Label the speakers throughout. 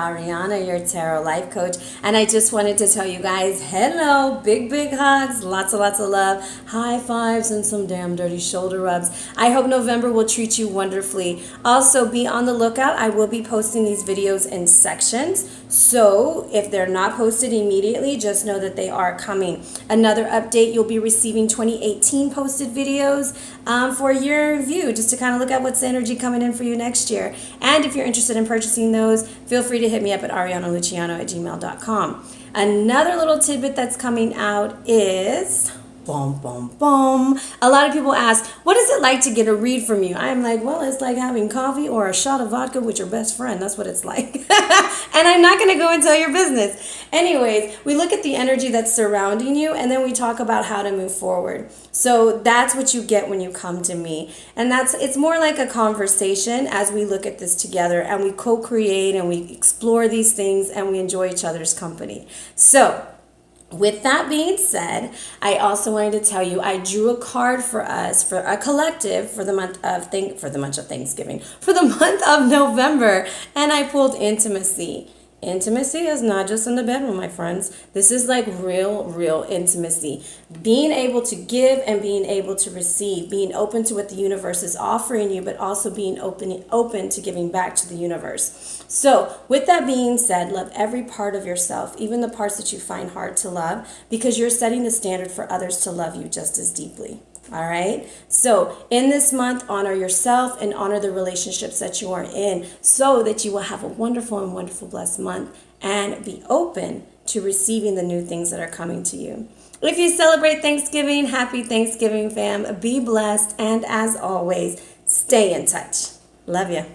Speaker 1: Ariana, your tarot life coach, and I just wanted to tell you guys, hello, big hugs, lots of love, high fives, and some damn dirty shoulder rubs. I hope November will treat you wonderfully. Also, be on the lookout. I will be posting these videos in sections, so if they're not posted immediately, just know that they are coming. Another update, you'll be receiving 2018 posted videos for a year review, just to kind of look at what's the energy coming in for you next year. And if you're interested in purchasing those, feel free to hit me up at arianaluciano@gmail.com. Another little tidbit that's coming out is... A lot of people ask, what is it like to get a read from you? I'm like, well, it's like having coffee or a shot of vodka with your best friend. That's what it's like. And I'm not going to go and tell your business. Anyways, we look at the energy that's surrounding you, and then we talk about how to move forward. So that's what you get when you come to me. And it's more like a conversation as we look at this together, and we co-create and we explore these things, and we enjoy each other's company. So with that being said, I also wanted to tell you I drew a card for us, for a collective, for the month of Thanksgiving, for the month of November, and I pulled intimacy. Intimacy is not just in the bedroom, my friends. This is like real intimacy. Being able to give and being able to receive, being open to what the universe is offering you, but also being open to giving back to the universe. So with that being said, love every part of yourself, even the parts that you find hard to love, because you're setting the standard for others to love you just as deeply. All right. So in this month, honor yourself and honor the relationships that you are in, so that you will have a wonderful and wonderful blessed month and be open to receiving the new things that are coming to you. If you celebrate Thanksgiving, happy Thanksgiving, fam. Be blessed. And as always, stay in touch. Love you.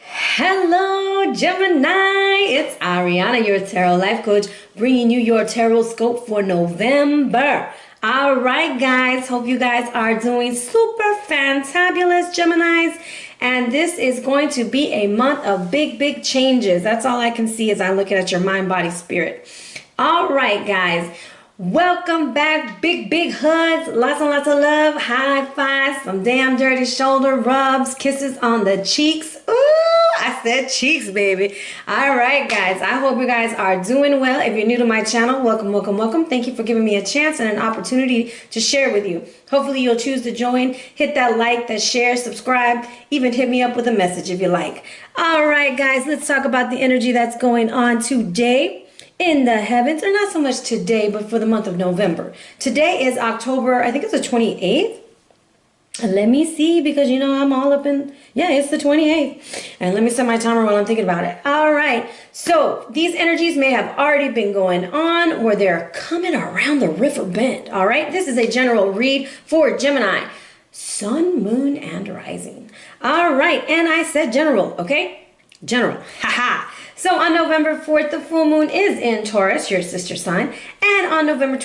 Speaker 1: Hello, Gemini. It's Ariana, your tarot life coach, bringing you your tarot scope for November. All right, guys. Hope you guys are doing super fantabulous, Geminis. And this is going to be a month of big changes. That's all I can see as I'm looking at your mind, body, spirit. All right, guys. Welcome back. Big hugs. Lots and lots of love. High fives. Some damn dirty shoulder rubs. Kisses on the cheeks. Ooh, I said cheeks, baby. All right, guys. I hope you guys are doing well. If you're new to my channel, welcome. Thank you for giving me a chance and an opportunity to share with you. Hopefully you'll choose to join. Hit that like, that share, subscribe. Even hit me up with a message if you like. All right, guys. Let's talk about the energy that's going on today in the heavens, or not so much today, but for the month of November. Today is October, I think it's the 28th. And let me see, because you know I'm all up in, yeah, it's the 28th. And let me set my timer while I'm thinking about it. All right, so these energies may have already been going on, or they're coming around the river bend. All right, this is a general read for Gemini, sun, moon, and rising. All right, and I said general, okay? General, haha. So on November 4th, the full moon is in Taurus, your sister sign. And on November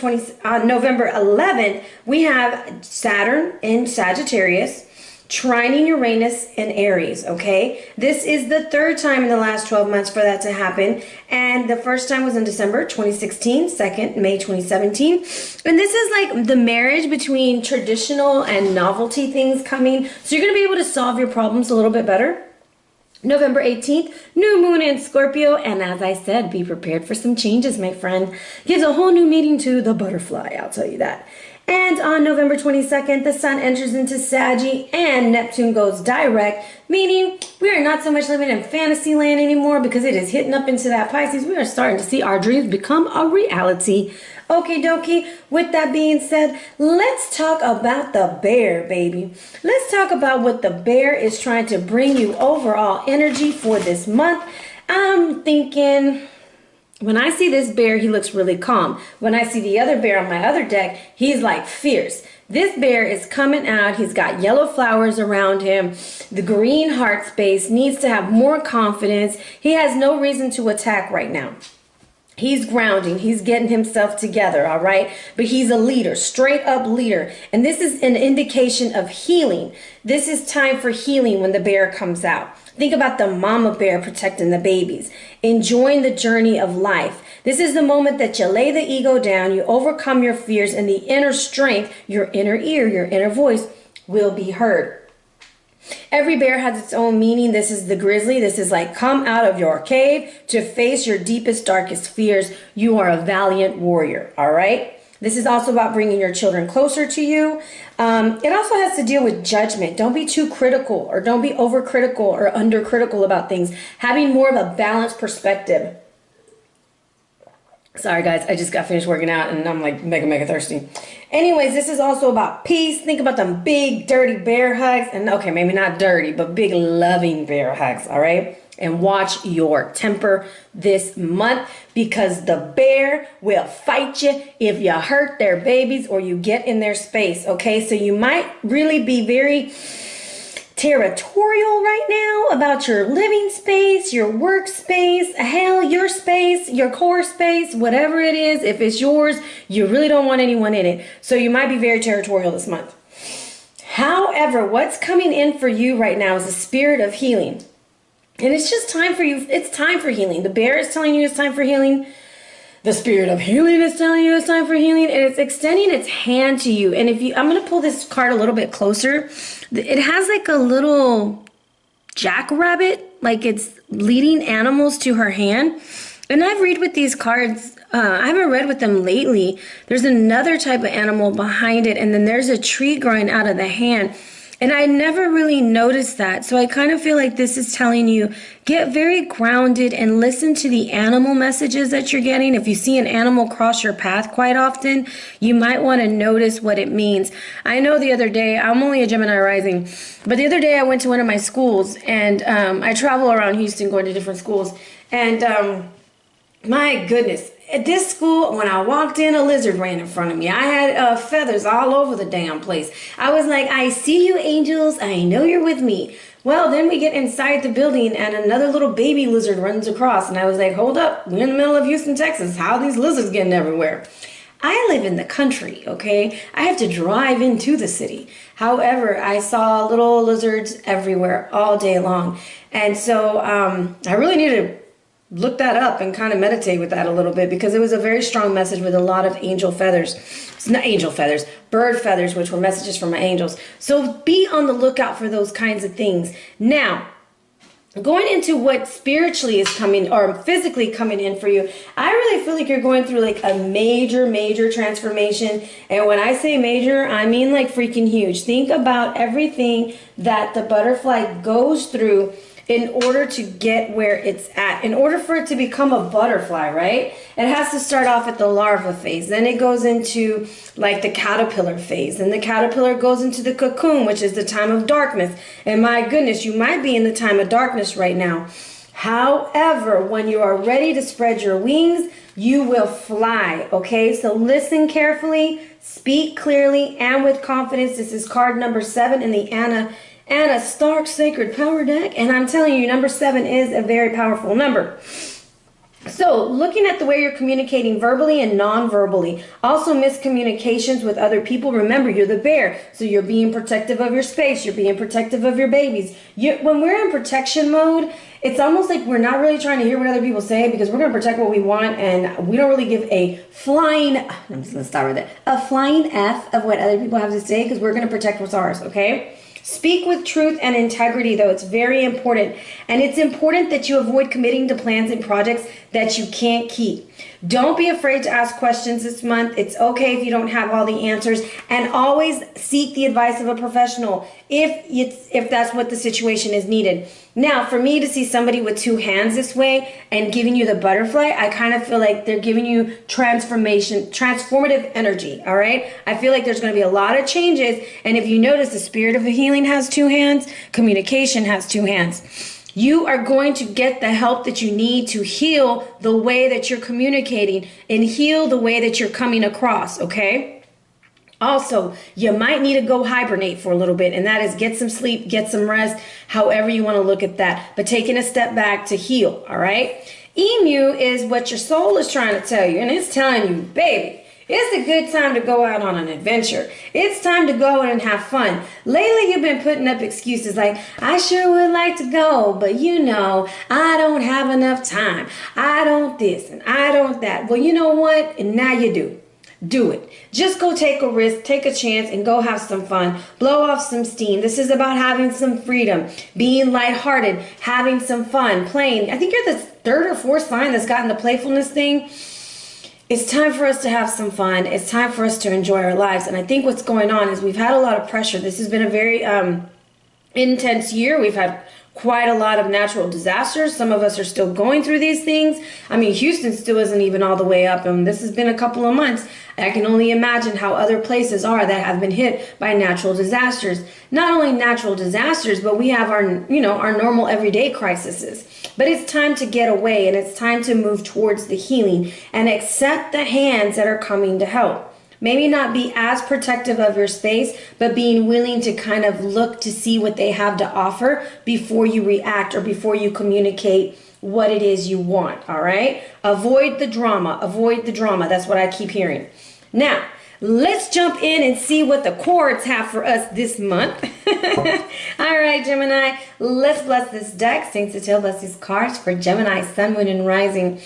Speaker 1: 11th, we have Saturn in Sagittarius, trining Uranus in Aries, okay? This is the third time in the last 12 months for that to happen. And the first time was in December 2016, second, May 2017. And this is like the marriage between traditional and novelty things coming. So you're gonna be able to solve your problems a little bit better. November 18th, new moon in Scorpio, and as I said, be prepared for some changes, my friend. Gives a whole new meaning to the butterfly, I'll tell you that. And on November 22nd, the sun enters into Saggy and Neptune goes direct, meaning we are not so much living in fantasy land anymore, because it is hitting up into that Pisces. We are starting to see our dreams become a reality. Okie dokie. With that being said, let's talk about the bear, baby. Let's talk about what the bear is trying to bring you overall energy for this month. I'm thinking, when I see this bear, he looks really calm. When I see the other bear on my other deck, he's like fierce. This bear is coming out. He's got yellow flowers around him. The green heart space, needs to have more confidence. He has no reason to attack right now. He's grounding. He's getting himself together, all right? But he's a leader, straight up leader. And this is an indication of healing. This is time for healing when the bear comes out. Think about the mama bear protecting the babies, enjoying the journey of life. This is the moment that you lay the ego down, you overcome your fears, and the inner strength, your inner ear, your inner voice will be heard. Every bear has its own meaning. This is the grizzly. This is like, come out of your cave to face your deepest, darkest fears. You are a valiant warrior, all right? This is also about bringing your children closer to you. It also has to deal with judgment. Don't be too critical, or don't be overcritical or undercritical about things. Having more of a balanced perspective. Sorry guys, I just got finished working out and I'm like mega thirsty. Anyways, this is also about peace. Think about them big dirty bear hugs, and okay, maybe not dirty, but big loving bear hugs, all right? And watch your temper this month, because the bear will fight you if you hurt their babies or you get in their space, okay? So you might really be very territorial right now about your living space, your workspace, hell, your space, your core space, whatever it is. If it's yours, you really don't want anyone in it. So you might be very territorial this month. However, what's coming in for you right now is the spirit of healing. And it's just time for you. It's time for healing. The bear is telling you it's time for healing. The spirit of healing is telling you it's time for healing, and it's extending its hand to you. And if you, I'm going to pull this card a little bit closer. It has like a little jackrabbit, like it's leading animals to her hand. And I've read with these cards. I haven't read with them lately. There's another type of animal behind it, and then there's a tree growing out of the hand. And I never really noticed that. So I kind of feel like this is telling you, get very grounded and listen to the animal messages that you're getting. If you see an animal cross your path quite often, you might want to notice what it means. I know the other day, I'm only a Gemini rising, but the other day I went to one of my schools, and I travel around Houston going to different schools. And my goodness, at this school, when I walked in, a lizard ran in front of me. I had feathers all over the damn place. I was like, I see you, angels. I know you're with me. Well, then we get inside the building, and another little baby lizard runs across. And I was like, hold up. We're in the middle of Houston, Texas. How are these lizards getting everywhere? I live in the country, okay? I have to drive into the city. However, I saw little lizards everywhere all day long. And so I really needed to look that up and kind of meditate with that a little bit, because it was a very strong message with a lot of angel feathers. It's not angel feathers, bird feathers, which were messages from my angels. So be on the lookout for those kinds of things. Now, going into what spiritually is coming or physically coming in for you, I really feel like you're going through like a major transformation. And when I say major, I mean like freaking huge. Think about everything that the butterfly goes through in order to get where it's at. In order for it to become a butterfly, right? It has to start off at the larva phase. Then it goes into like the caterpillar phase. And the caterpillar goes into the cocoon, which is the time of darkness. And my goodness, you might be in the time of darkness right now. However, when you are ready to spread your wings, you will fly, okay? So listen carefully, speak clearly, and with confidence. This is card number 7 in the Anna Stark Sacred Power deck, and I'm telling you, number 7 is a very powerful number. So, looking at the way you're communicating verbally and non-verbally, also miscommunications with other people. Remember, you're the bear, so you're being protective of your space, you're being protective of your babies. When we're in protection mode, it's almost like we're not really trying to hear what other people say, because we're going to protect what we want, and we don't really give a flying, I'm just going to start with it, a flying F of what other people have to say, because we're going to protect what's ours, okay? Speak with truth and integrity, though. It's very important. And it's important that you avoid committing to plans and projects that you can't keep. Don't be afraid to ask questions this month. It's okay if you don't have all the answers. And always seek the advice of a professional if that's what the situation is needed. Now, for me to see somebody with 2 hands this way and giving you the butterfly, I kind of feel like they're giving you transformative energy, all right? I feel like there's going to be a lot of changes. And if you notice, the spirit of the healing has 2 hands, communication has 2 hands. You are going to get the help that you need to heal the way that you're communicating and heal the way that you're coming across, okay? Also, you might need to go hibernate for a little bit, and that is get some sleep, get some rest, however you want to look at that, but taking a step back to heal, all right? Emu is what your soul is trying to tell you, and it's telling you, baby, it's a good time to go out on an adventure. It's time to go and have fun. Lately, you've been putting up excuses like, I sure would like to go, but you know, I don't have enough time. I don't this and I don't that. Well, you know what? And now you do. do it. Just go take a risk, take a chance, and go have some fun. Blow off some steam. This is about having some freedom, being lighthearted, having some fun, playing. I think you're the third or fourth sign that's gotten the playfulness thing. It's time for us to have some fun. It's time for us to enjoy our lives. And I think what's going on is we've had a lot of pressure. This has been a very intense year. We've had quite a lot of natural disasters. Some of us are still going through these things. I mean, Houston still isn't even all the way up, and this has been a couple of months. I can only imagine how other places are that have been hit by natural disasters. Not only natural disasters, but we have our, our normal everyday crises. But it's time to get away, and it's time to move towards the healing and accept the hands that are coming to help. Maybe not be as protective of your space, but being willing to kind of look to see what they have to offer before you react or before you communicate what it is you want, all right? Avoid the drama. Avoid the drama. That's what I keep hearing. Now, let's jump in and see what the cards have for us this month. All right, Gemini, let's bless this deck. Saint Cecile, bless these cards for Gemini, Sun, Moon, and Rising.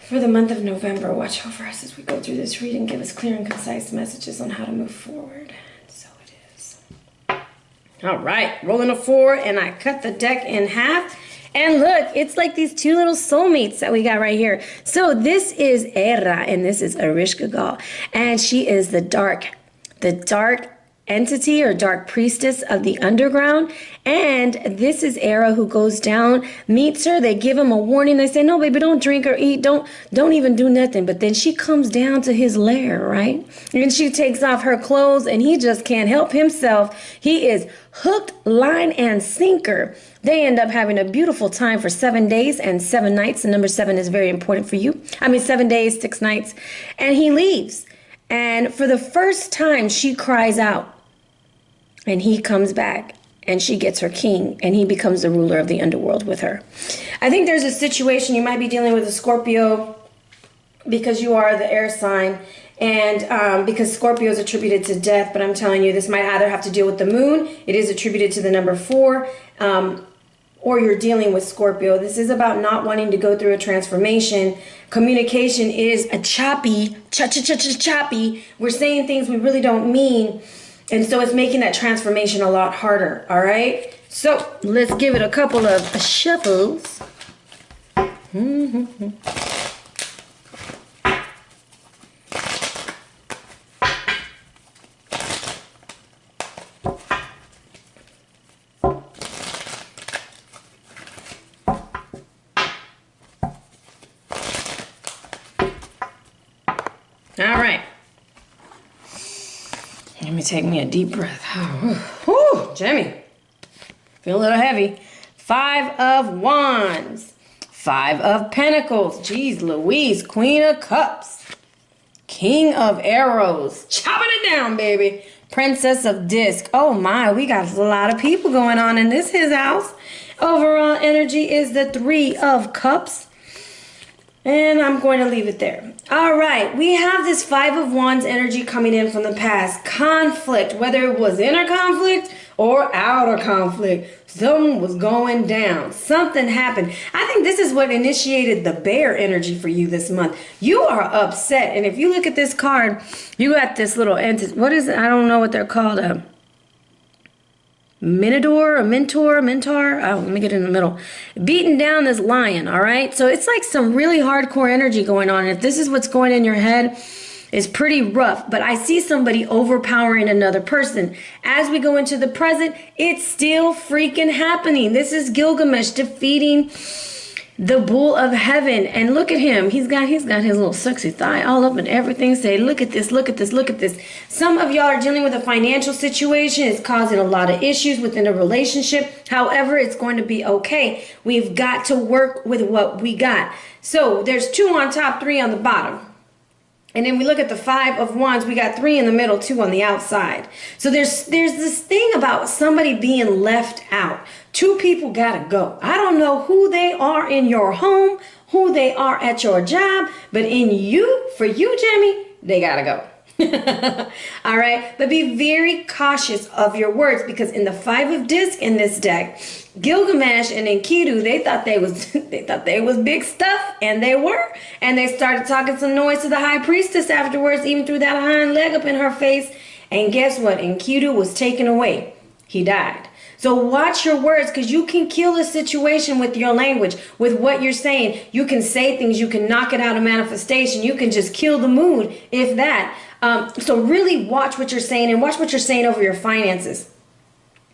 Speaker 1: For the month of November, watch over us as we go through this reading. Give us clear and concise messages on how to move forward. So it is. All right, rolling a 4, and I cut the deck in half. And look, it's like these two little soulmates that we got right here. So this is Era, and this is Ereshkigal. And she is the dark entity or dark priestess of the underground. And this is Era, who goes down, meets her. They give him a warning. They say, no, baby, don't drink or eat. Don't even do nothing. But then she comes down to his lair, right? And she takes off her clothes, and he just can't help himself. He is hooked, line, and sinker. They end up having a beautiful time for 7 days and 7 nights. The number 7 is very important for you. 7 days, 6 nights. And he leaves. And for the first time, she cries out. And he comes back. And she gets her king. And he becomes the ruler of the underworld with her. I think there's a situation you might be dealing with a Scorpio, because you are the air sign. And because Scorpio is attributed to death. But I'm telling you, this might either have to deal with the moon. It is attributed to the number 4. Or you're dealing with Scorpio. This is about not wanting to go through a transformation. Communication is a choppy. We're saying things we really don't mean. And so it's making that transformation a lot harder. All right. So let's give it a couple of shuffles. All right. Let me take me a deep breath. Whew, Jimmy. Feel a little heavy. 5 of Wands. 5 of Pentacles. Jeez Louise. Queen of Cups. King of Arrows. Chopping it down, baby. Princess of Disc. Oh my, we got a lot of people going on in his house. Overall energy is the 3 of Cups. And I'm going to leave it there. All right, we have this 5 of Wands energy coming in from the past. Conflict, whether it was inner conflict or outer conflict. Something was going down. Something happened. I think this is what initiated the bear energy for you this month. You are upset. And if you look at this card, you got this little entity. What is it? I don't know what they're called. Mentor. Oh, let me get in the middle. Beating down this lion, all right? So it's like some really hardcore energy going on. If this is what's going in your head, it's pretty rough. But I see somebody overpowering another person. As we go into the present, it's still freaking happening. This is Gilgamesh defeating the bull of heaven. And look at him. He's got his little sexy thigh all up and everything. Say, look at this, look at this, look at this. Some of y'all are dealing with a financial situation. It's causing a lot of issues within a relationship. However, it's going to be okay. We've got to work with what we got. So there's 2 on top, 3 on the bottom. And then we look at the 5 of Wands. We got 3 in the middle, 2 on the outside. So there's this thing about somebody being left out. 2 people gotta go. I don't know who they are in your home, who they are at your job, but for you, Jimmy, they gotta go. All right, but be very cautious of your words, because in the 5 of disc in this deck, Gilgamesh and Enkidu, they thought they was they was big stuff, and they were, and they started talking some noise to the high priestess afterwards, even threw that hind leg up in her face. And guess what? Enkidu was taken away. He died. So watch your words, because you can kill a situation with your language, with what you're saying. You can say things, you can knock it out of manifestation, you can just kill the mood, if that. So really watch what you're saying, and watch what you're saying over your finances.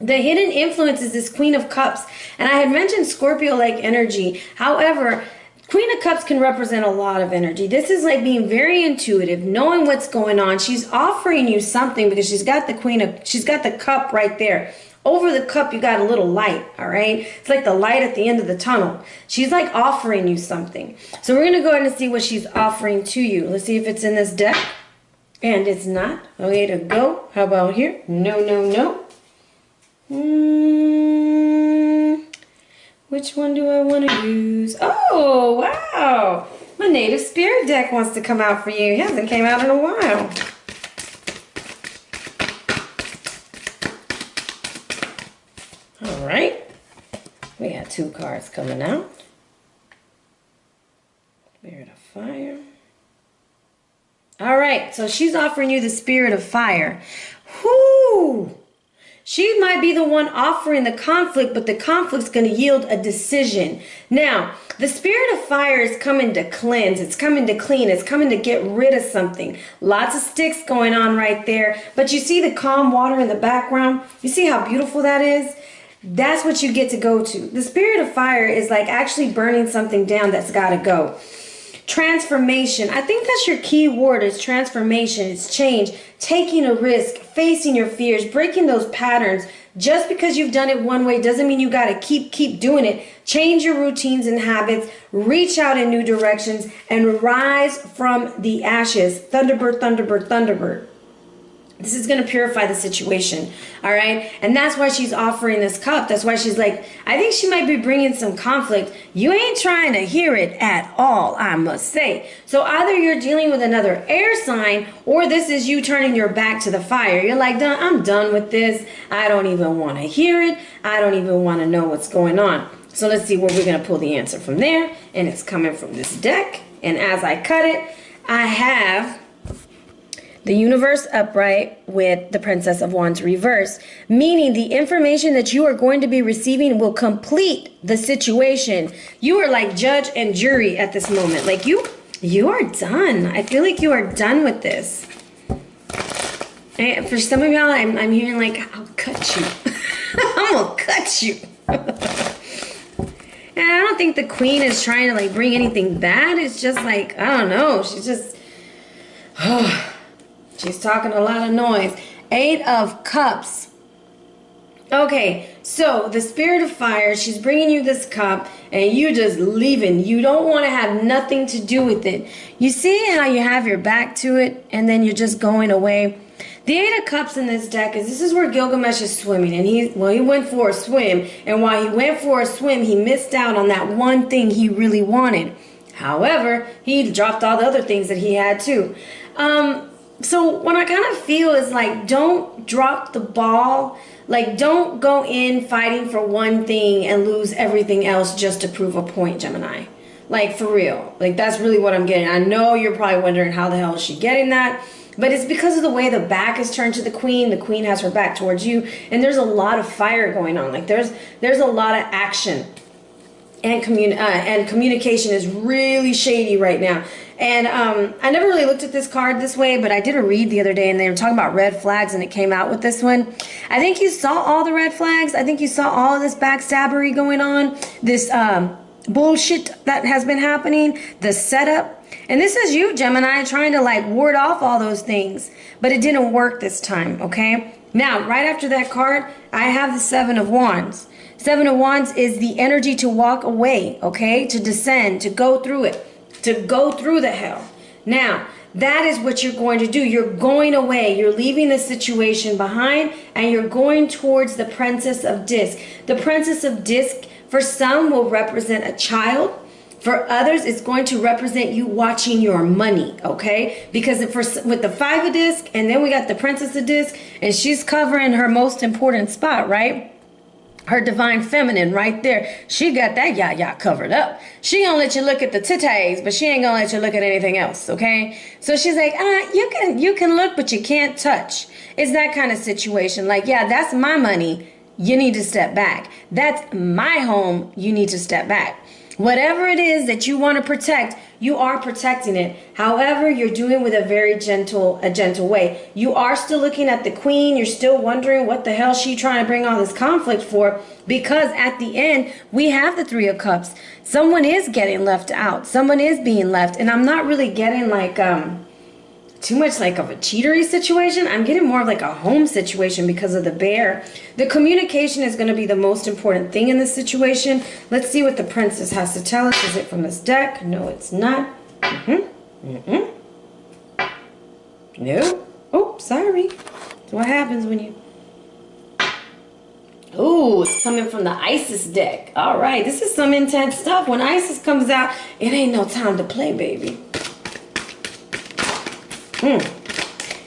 Speaker 1: The hidden influence is this Queen of Cups. And I had mentioned Scorpio-like energy. However, Queen of Cups can represent a lot of energy. This is like being very intuitive, knowing what's going on. She's offering you something, because she's got the cup right there. Over the cup, you got a little light, all right? It's like the light at the end of the tunnel. She's like offering you something. So we're going to go ahead and see what she's offering to you. Let's see if it's in this deck. And it's not. Okay, to go. How about here? No, no, no. Which one do I want to use? Oh, wow. My native spirit deck wants to come out for you. It hasn't came out in a while. All right. We got 2 cards coming out. Spirit of Fire. All right. So she's offering you the Spirit of Fire. Whoo! She might be the one offering the conflict, but the conflict's going to yield a decision. Now, the Spirit of Fire is coming to cleanse. It's coming to clean. It's coming to get rid of something. Lots of sticks going on right there. But you see the calm water in the background? You see how beautiful that is? That's what you get to go to. The Spirit of Fire is like actually burning something down that's got to go. Transformation. I think that's your key word, is transformation. It's change, taking a risk, facing your fears, breaking those patterns. Just because you've done it one way doesn't mean you got to keep doing it. Change your routines and habits, reach out in new directions, and rise from the ashes. Thunderbird, Thunderbird, Thunderbird. This is going to purify the situation, all right? And that's why she's offering this cup. That's why she's like, I think she might be bringing some conflict. You ain't trying to hear it at all, I must say. So either you're dealing with another air sign, or this is you turning your back to the fire. You're like, I'm done with this. I don't even want to hear it. I don't even want to know what's going on. So let's see where we're going to pull the answer from there. And it's coming from this deck. And as I cut it, I have the Universe upright with the Princess of Wands reverse, meaning the information that you are going to be receiving will complete the situation. You are like judge and jury at this moment. Like you are done. I feel like you are done with this. And for some of y'all, I'm hearing like, I'll cut you. I'm gonna cut you. And I don't think the Queen is trying to like bring anything bad. It's just like, I don't know. She's just, she's talking a lot of noise. 8 of Cups. Okay, so the Spirit of Fire, she's bringing you this cup and you just leaving. You don't want to have nothing to do with it. You see how you have your back to it and then you're just going away? The 8 of Cups in this deck this is where Gilgamesh is swimming, and he went for a swim, and while he went for a swim, he missed out on that one thing he really wanted. However, he dropped all the other things that he had too. So what I kind of feel is like, don't drop the ball. Like, don't go in fighting for one thing and lose everything else just to prove a point, Gemini. Like, for real. Like, that's really what I'm getting. I know you're probably wondering how the hell is she getting that? But it's because of the way the back is turned to the Queen. The Queen has her back towards you. And there's a lot of fire going on. Like, there's a lot of action. And communication is really shady right now. And I never really looked at this card this way, but I did a read the other day and they were talking about red flags and it came out with this one. I think you saw all the red flags. I think you saw all of this backstabbery going on, this bullshit that has been happening, the setup. And this is you, Gemini, trying to like ward off all those things, but it didn't work this time, okay? Now, right after that card, I have the 7 of Wands. 7 of Wands is the energy to walk away, okay? To descend, to go through it. To go through the hell. Now, that is what you're going to do. You're going away. You're leaving the situation behind and you're going towards the Princess of Disc. The Princess of Disc, for some, will represent a child. For others, it's going to represent you watching your money, okay? Because with the 5 of disc, and then we got the Princess of disc, and she's covering her most important spot, right? Her divine feminine right there. She got that yah covered up. She gonna let you look at the titties, but she ain't gonna let you look at anything else, okay? So she's like, you can look, but you can't touch. It's that kind of situation. Like, yeah, that's my money. You need to step back. That's my home. You need to step back. Whatever it is that you want to protect, you are protecting it. However, you're doing it with a very gentle way. You are still looking at the queen. You're still wondering what the hell she trying to bring all this conflict for, because at the end, we have the 3 of Cups. Someone is getting left out. Someone is being left. And I'm not really getting like too much like of a cheatery situation. I'm getting more of like a home situation because of the bear. The communication is going to be the most important thing in this situation. Let's see what the princess has to tell us. Is it from this deck? No, it's not. No. Oh, sorry. That's what happens when you... Oh, it's coming from the Isis deck. All right, this is some intense stuff. When Isis comes out, it ain't no time to play, baby.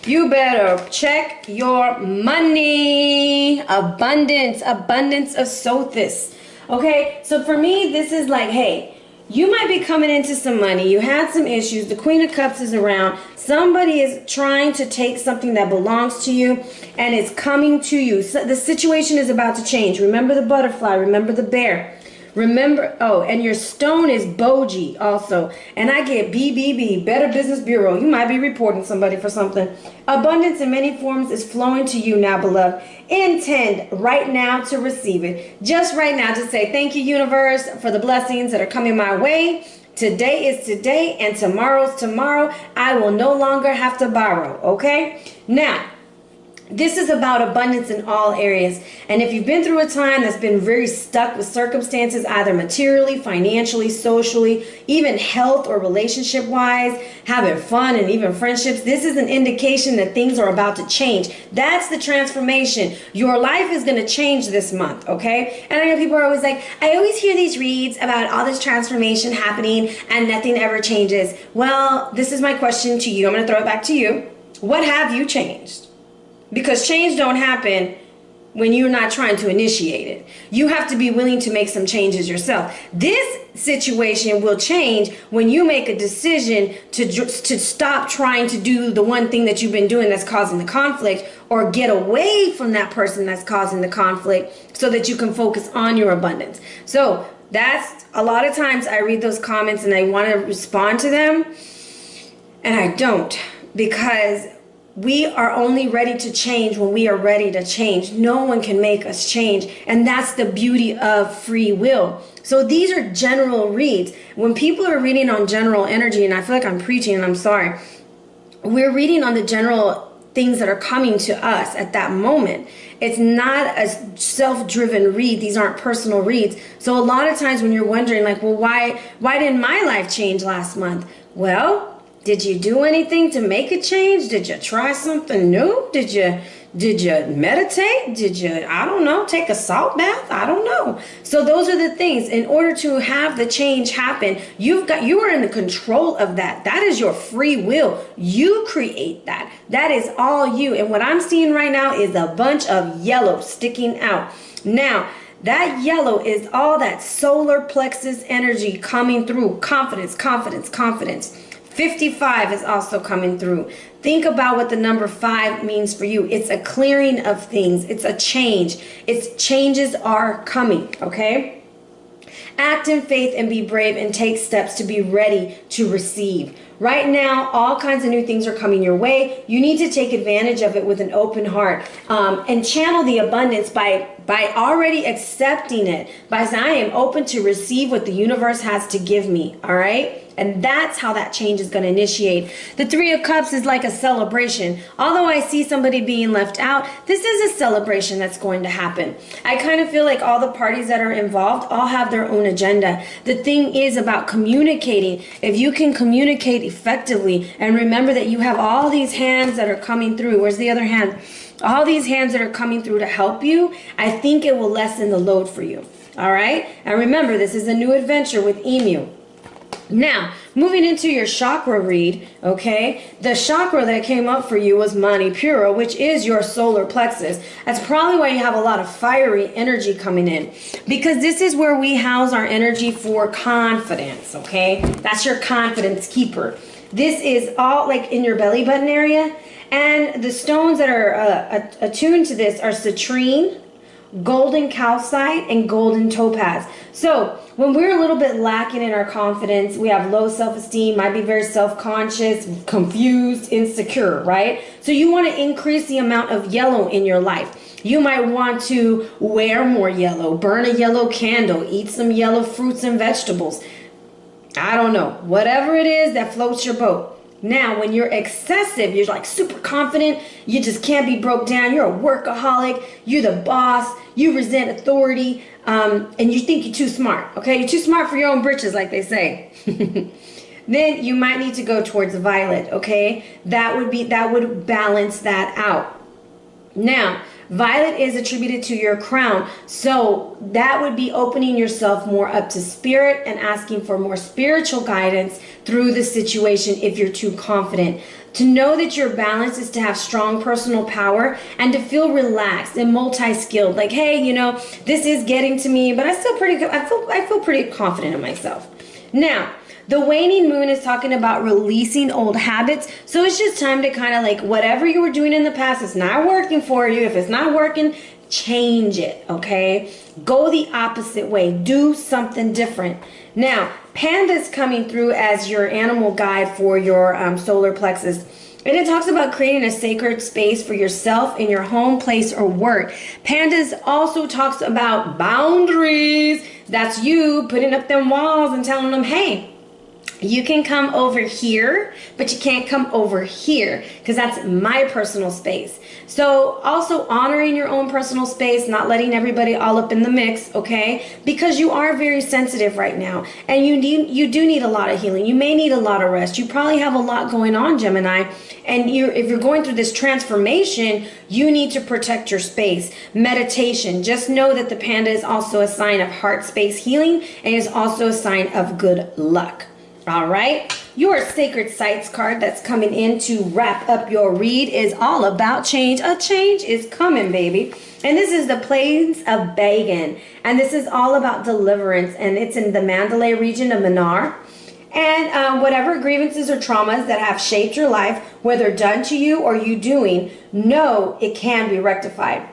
Speaker 1: You better check your money. Abundance of Sothis. Okay, so for me, this is like, hey, you might be coming into some money. You had some issues. The Queen of Cups is around. Somebody is trying to take something that belongs to you, and it's coming to you. So the situation is about to change. Remember the butterfly. Remember the bear. Remember, oh, and your stone is Boji also. And I get BBB, Better Business Bureau. You might be reporting somebody for something. Abundance in many forms is flowing to you now, beloved. Intend right now to receive it. Just right now to say, thank you, universe, for the blessings that are coming my way. Today is today, and tomorrow's tomorrow. I will no longer have to borrow, okay? Now, this is about abundance in all areas. And if you've been through a time that's been very stuck with circumstances, either materially, financially, socially, even health or relationship wise, having fun and even friendships, this is an indication that things are about to change. That's the transformation. Your life is going to change this month, okay? And I know people are always like, I always hear these reads about all this transformation happening and nothing ever changes. Well, this is my question to you. I'm going to throw it back to you. What have you changed? Because change don't happen when you're not trying to initiate it. You have to be willing to make some changes yourself. This situation will change when you make a decision to stop trying to do the one thing that you've been doing that's causing the conflict, or get away from that person that's causing the conflict so that you can focus on your abundance. So that's a lot of times I read those comments and I want to respond to them, and I don't, because we are only ready to change when we are ready to change. No one can make us change. And that's the beauty of free will. So these are general reads. When people are reading on general energy, and I feel like I'm preaching and I'm sorry, we're reading on the general things that are coming to us at that moment. It's not a self-driven read. These aren't personal reads. So a lot of times when you're wondering like, well, why didn't my life change last month? Well, did you do anything to make it change? Did you try something new? Did you meditate? Did you, I don't know, take a salt bath? I don't know. So those are the things. In order to have the change happen, you are in the control of that. That is your free will. You create that. That is all you. And what I'm seeing right now is a bunch of yellow sticking out. Now, that yellow is all that solar plexus energy coming through. Confidence, confidence, confidence. 55 is also coming through. Think about what the number 5 means for you. It's a clearing of things. It's a change. It's changes are coming, okay? Act in faith and be brave and take steps to be ready to receive. Right now, all kinds of new things are coming your way. You need to take advantage of it with an open heart, and channel the abundance by already accepting it, by saying, I am open to receive what the universe has to give me, all right? And that's how that change is going to initiate. The 3 of Cups is like a celebration. Although I see somebody being left out, this is a celebration that's going to happen. I kind of feel like all the parties that are involved all have their own agenda. The thing is about communicating. If you can communicate effectively, and remember that you have all these hands that are coming through. Where's the other hand? All these hands that are coming through to help you, I think it will lessen the load for you. All right? And remember, this is a new adventure with Emu. Now, moving into your chakra read, okay, the chakra that came up for you was Manipura, which is your solar plexus. That's probably why you have a lot of fiery energy coming in, because this is where we house our energy for confidence, okay? That's your confidence keeper. This is all like in your belly button area, and the stones that are attuned to this are citrine, golden calcite, and golden topaz. So when we're a little bit lacking in our confidence, we have low self-esteem, might be very self-conscious, confused, insecure, right? So you want to increase the amount of yellow in your life. You might want to wear more yellow, burn a yellow candle, eat some yellow fruits and vegetables. I don't know, whatever it is that floats your boat. Now, when you're excessive, you're like super confident, you just can't be broke down, you're a workaholic, you're the boss, you resent authority, and you think you're too smart, okay? You're too smart for your own britches, like they say. Then you might need to go towards violet, okay? That would balance that out. Now, violet is attributed to your crown, so that would be opening yourself more up to spirit and asking for more spiritual guidance through the situation if you're too confident. To know that your balance is to have strong personal power and to feel relaxed and multi-skilled. Like, hey, you know, this is getting to me, but I feel pretty confident in myself. Now, the waning moon is talking about releasing old habits. So it's just time to kind of like whatever you were doing in the past, it's not working for you. If it's not working, change it, okay? Go the opposite way. Do something different. Now, Panda's coming through as your animal guide for your solar plexus. And it talks about creating a sacred space for yourself in your home, place, or work. Pandas also talks about boundaries. That's you putting up them walls and telling them, hey, you can come over here, but you can't come over here because that's my personal space. So also honoring your own personal space, not letting everybody all up in the mix, okay? Because you are very sensitive right now and you do need a lot of healing. You may need a lot of rest. You probably have a lot going on, Gemini. And if you're going through this transformation, you need to protect your space. Meditation. Just know that the panda is also a sign of heart space healing and is also a sign of good luck. All right, your sacred sites card that's coming in to wrap up your read is all about change. A change is coming, baby. And this is the Plains of Bagan. And this is all about deliverance. And it's in the Mandalay region of Manar. And whatever grievances or traumas that have shaped your life, whether done to you or you doing, know it can be rectified.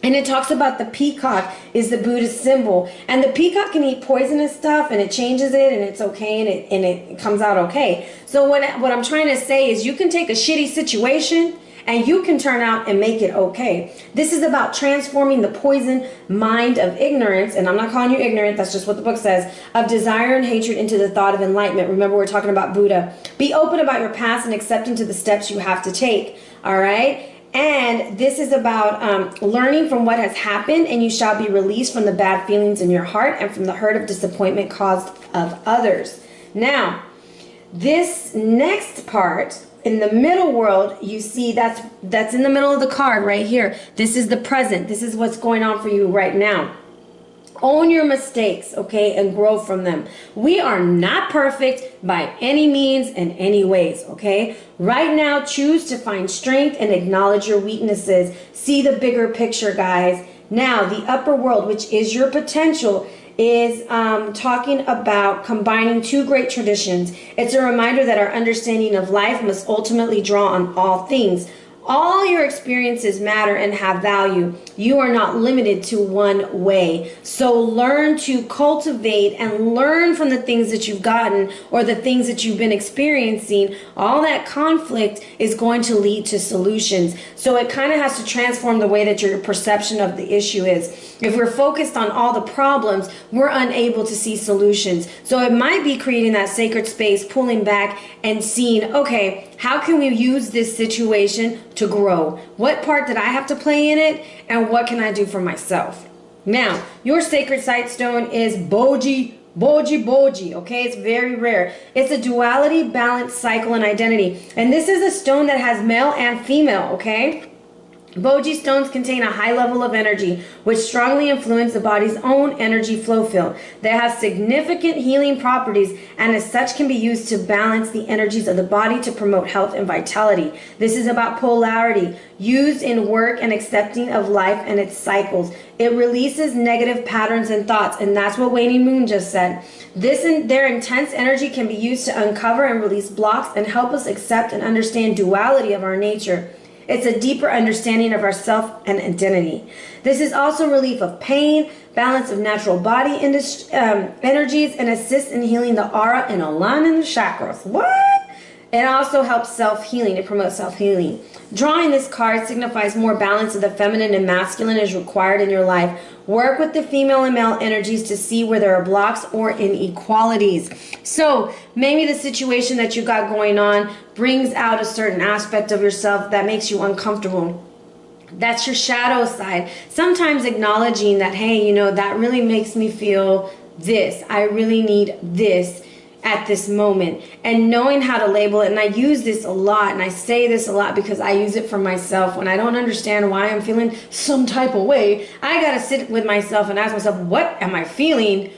Speaker 1: And it talks about the peacock is the Buddhist symbol. And the peacock can eat poisonous stuff and it changes it and it's okay and it comes out okay. So what I'm trying to say is you can take a shitty situation and you can turn out and make it okay. This is about transforming the poison mind of ignorance, and I'm not calling you ignorant, that's just what the book says, of desire and hatred into the thought of enlightenment. Remember, we're talking about Buddha. Be open about your past and accepting to the steps you have to take, all right? And this is about learning from what has happened, and you shall be released from the bad feelings in your heart and from the hurt of disappointment caused of others. Now, this next part, in the middle world, you see that's in the middle of the card right here. This is the present. This is what's going on for you right now. Own your mistakes, okay, and grow from them. We are not perfect by any means and any ways, okay? Right now, choose to find strength and acknowledge your weaknesses. See the bigger picture, guys. Now, the upper world, which is your potential, is talking about combining two great traditions. It's a reminder that our understanding of life must ultimately draw on all things. All your experiences matter and have value. You are not limited to one way. So learn to cultivate and learn from the things that you've gotten or the things that you've been experiencing. All that conflict is going to lead to solutions. So it kind of has to transform the way that your perception of the issue is. If we're focused on all the problems, we're unable to see solutions. So it might be creating that sacred space, pulling back and seeing, okay, how can we use this situation to grow? What part did I have to play in it? And what can I do for myself? Now, your sacred site stone is Boji, okay? It's very rare. It's a duality, balance, cycle, and identity. And this is a stone that has male and female, okay? Boji stones contain a high level of energy, which strongly influence the body's own energy flow field. They have significant healing properties and as such can be used to balance the energies of the body to promote health and vitality. This is about polarity, used in work and accepting of life and its cycles. It releases negative patterns and thoughts, and that's what Waning Moon just said. Their intense energy can be used to uncover and release blocks and help us accept and understand duality of our nature. It's a deeper understanding of ourself and identity. This is also relief of pain, balance of natural body energies, and assists in healing the aura and aligning the chakras. What? It also helps self-healing. It promotes self-healing. Drawing this card signifies more balance of the feminine and masculine is required in your life. Work with the female and male energies to see where there are blocks or inequalities. So maybe the situation that you got going on brings out a certain aspect of yourself that makes you uncomfortable. That's your shadow side. Sometimes acknowledging that, hey, you know, that really makes me feel this. I really need this at this moment, and knowing how to label it. And I use this a lot, and I say this a lot because I use it for myself. When I don't understand why I'm feeling some type of way, I gotta sit with myself and ask myself, what am I feeling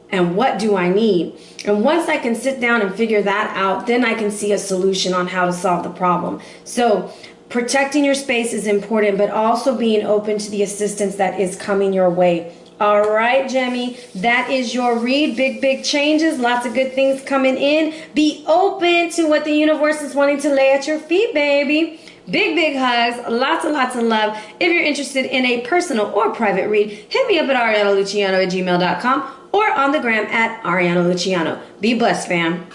Speaker 1: and what do I need? And once I can sit down and figure that out, then I can see a solution on how to solve the problem. So protecting your space is important, but also being open to the assistance that is coming your way. All right, Jemmy, that is your read. Big changes, lots of good things coming in. Be open to what the universe is wanting to lay at your feet, baby. Big hugs, lots of love. If you're interested in a personal or private read, hit me up at arianaluciano@gmail.com or on the gram at Ariana Luciano. Be blessed, fam.